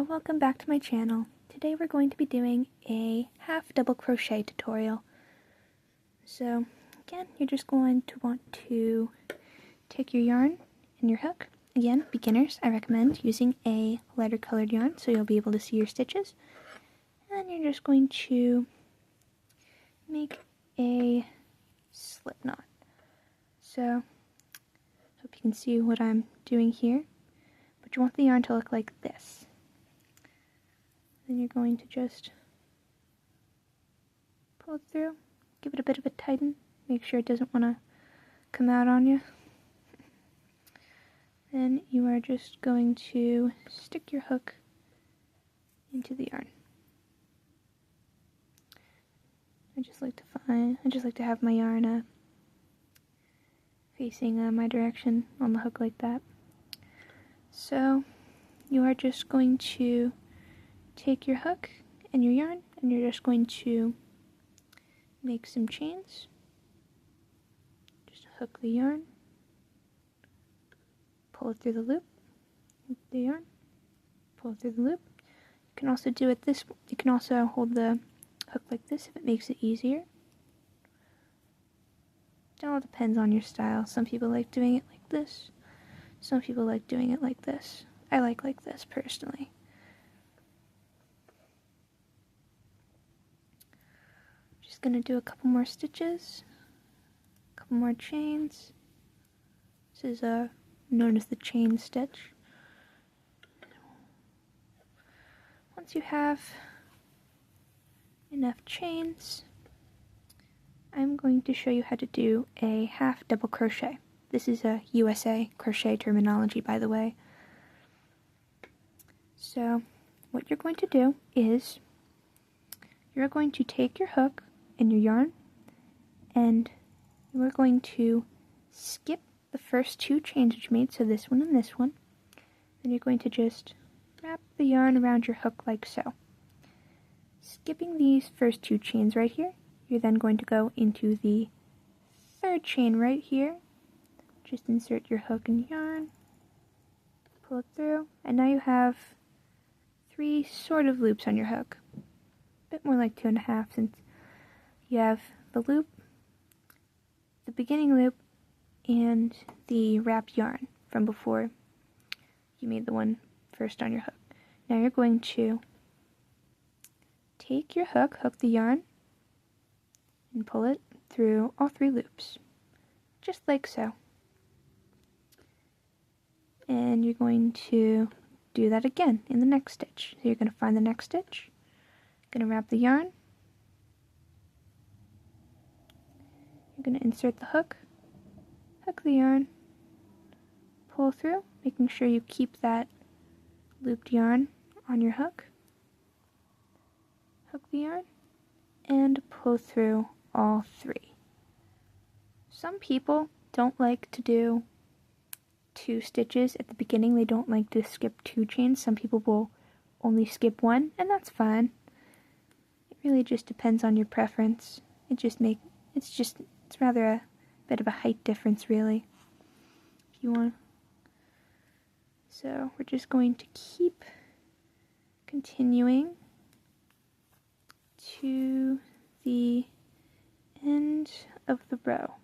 welcome back to my channel. Today we're going to be doing a half double crochet tutorial. So again, you're just going to want to take your yarn and your hook. Again, beginners, I recommend using a lighter colored yarn so you'll be able to see your stitches. And you're just going to make a slip knot. So, hope you can see what I'm doing here. But you want the yarn to look like this. Then you're going to just pull it through, give it a bit of a tighten, make sure it doesn't want to come out on you. Then you are just going to stick your hook into the yarn. I just like to have my yarn facing my direction on the hook like that. So you are just going to take your hook and your yarn, and you're just going to make some chains. Just hook the yarn, pull it through the loop, hook the yarn, pull it through the loop. You can also do it this. You can also hold the hook like this if it makes it easier. It all depends on your style. Some people like doing it like this. Some people like doing it like this. I like this personally. Just gonna do a couple more stitches, a couple more chains. This is known as the chain stitch. Once you have enough chains, I'm going to show you how to do a half double crochet. This is a USA crochet terminology, by the way. So what you're going to do is you're going to take your hook and your yarn, and you are going to skip the first two chains that you made, so this one and this one. Then you're going to just wrap the yarn around your hook like so. Skipping these first two chains right here, you're then going to go into the third chain right here. Just insert your hook and yarn, pull it through, and now you have 3 sort of loops on your hook. A bit more like 2.5, since you have the loop, the beginning loop, and the wrapped yarn from before you made the one first on your hook. Now you're going to take your hook, hook the yarn, and pull it through all 3 loops, just like so. And you're going to do that again in the next stitch. So you're going to find the next stitch, going to wrap the yarn, you're going to insert the hook, hook the yarn, pull through, making sure you keep that looped yarn on your hook, hook the yarn, and pull through all 3. Some people don't like to do 2 stitches at the beginning. They don't like to skip 2 chains. Some people will only skip 1, and that's fine. It really just depends on your preference. It's rather a bit of a height difference, really, if you want. So we're just going to keep continuing to the end of the row.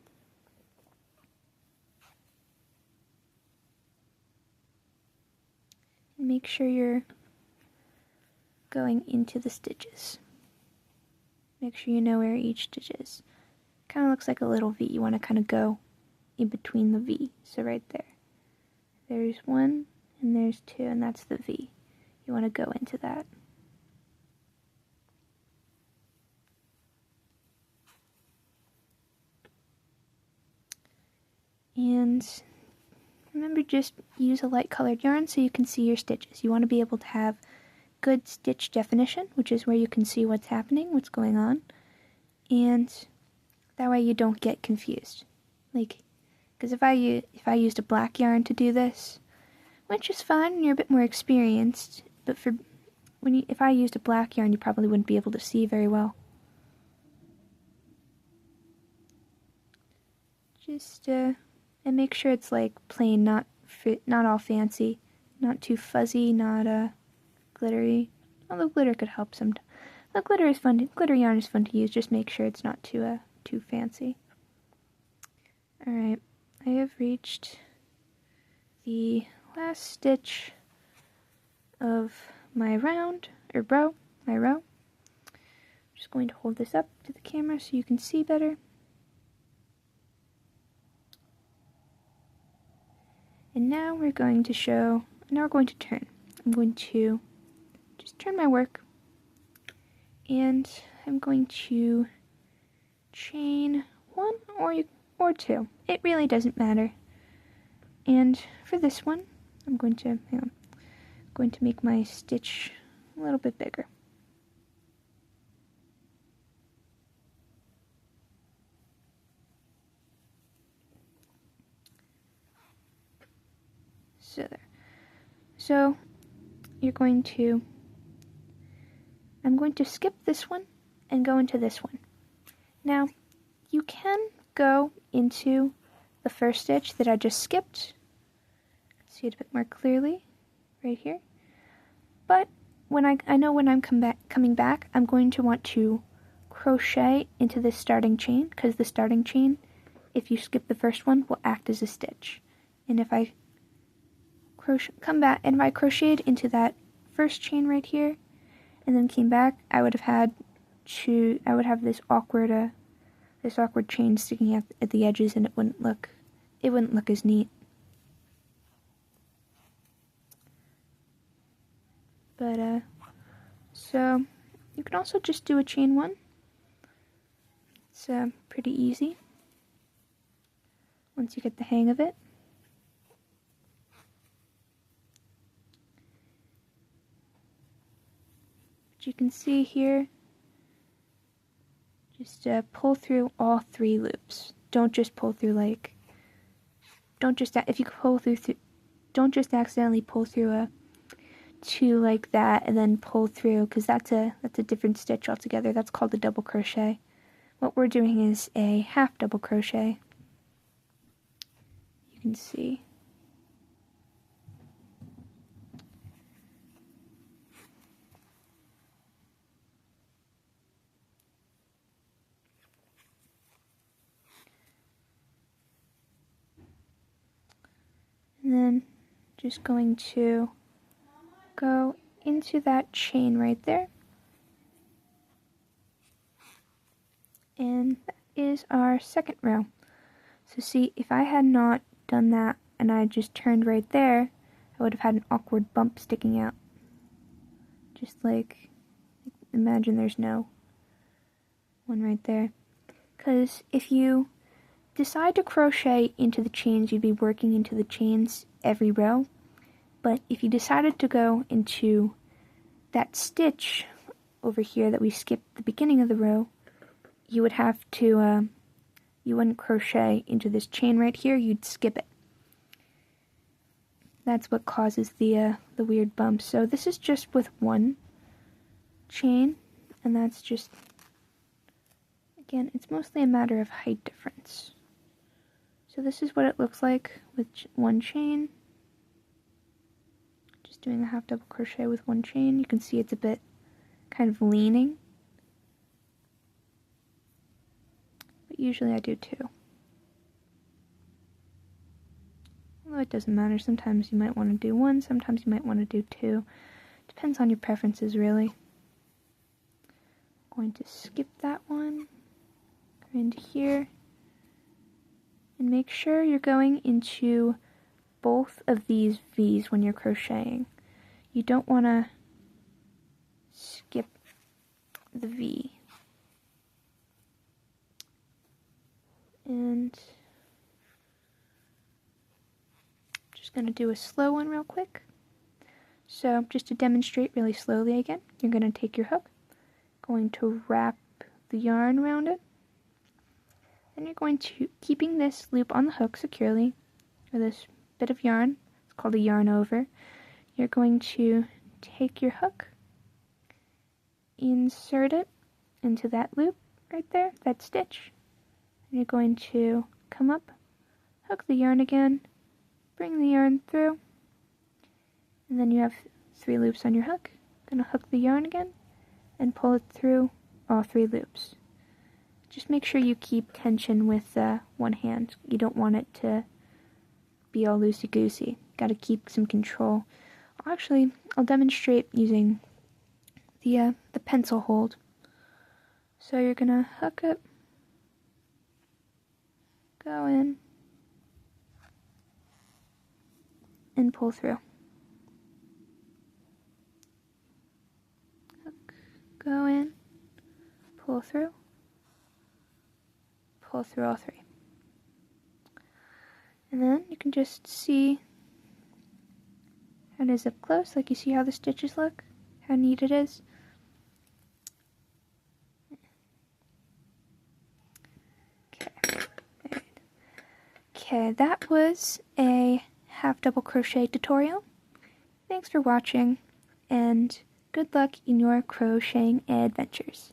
And make sure you're going into the stitches. Make sure you know where each stitch is. Kind of looks like a little V. You want to kind of go in between the V. So right there. There's 1 and there's 2, and that's the V. You want to go into that. And remember, just use a light colored yarn so you can see your stitches. You want to be able to have good stitch definition, which is where you can see what's happening, what's going on, and that way you don't get confused. Because if I used a black yarn to do this, which is fine when you're a bit more experienced, but if I used a black yarn, you probably wouldn't be able to see very well. Just and make sure it's like plain, not all fancy, not too fuzzy, not glittery. Although glitter could help sometimes. The glitter is fun. Glitter yarn is fun to use. Just make sure it's not too fancy. All right, I have reached the last stitch of my row. I'm just going to hold this up to the camera so you can see better. And now we're going to turn. I'm going to just turn my work, and I'm going to chain 1 or 2. It really doesn't matter. And for this one, I'm going to make my stitch a little bit bigger. So there. So I'm going to skip this one and go into this one. Now, you can go into the first stitch that I just skipped. See it a bit more clearly right here. But when I know when I'm coming back, I'm going to want to crochet into this starting chain, because the starting chain, if you skip the first one, will act as a stitch. And if I come back, and if I crocheted into that first chain right here, and then came back, I would have this awkward chain sticking out at the edges, and it wouldn't look as neat. But so you can also just do a chain 1. It's pretty easy once you get the hang of it. But you can see here, just pull through all 3 loops. Don't just pull through don't just accidentally pull through 2 like that and then pull through, because that's a different stitch altogether. That's called a double crochet. What we're doing is a half double crochet. You can see. And then just going to go into that chain right there. And that is our second row. So see, if I had not done that and I just turned right there, I would have had an awkward bump sticking out. Just like, imagine there's no one right there. Because if you decide to crochet into the chains, you'd be working into the chains every row. But if you decided to go into that stitch over here that we skipped at the beginning of the row, you would have to, you wouldn't crochet into this chain right here, you'd skip it. That's what causes the weird bumps. So this is just with 1 chain, and that's just, again, it's mostly a matter of height difference. So this is what it looks like with 1 chain. Just doing a half double crochet with 1 chain. You can see it's a bit kind of leaning. But usually I do 2. Although it doesn't matter. Sometimes you might want to do 1, sometimes you might want to do 2. Depends on your preferences, really. I'm going to skip that one. Go into here. And make sure you're going into both of these V's when you're crocheting. You don't want to skip the V. And just going to do a slow one real quick. So just to demonstrate really slowly again, you're going to take your hook, going to wrap the yarn around it, and you're going to, keeping this loop on the hook securely, or this bit of yarn, it's called a yarn over, you're going to take your hook, insert it into that loop right there, that stitch, and you're going to come up, hook the yarn again, bring the yarn through, and then you have 3 loops on your hook, gonna hook the yarn again and pull it through all 3 loops. Just make sure you keep tension with one hand. You don't want it to be all loosey-goosey. Gotta keep some control. Actually, I'll demonstrate using the pencil hold. So you're gonna hook it, go in, and pull through. Hook, go in, pull through all 3. And then you can just see how it is up close, like you see how the stitches look, how neat it is. Okay, that was a half-double crochet tutorial. Thanks for watching, and good luck in your crocheting adventures.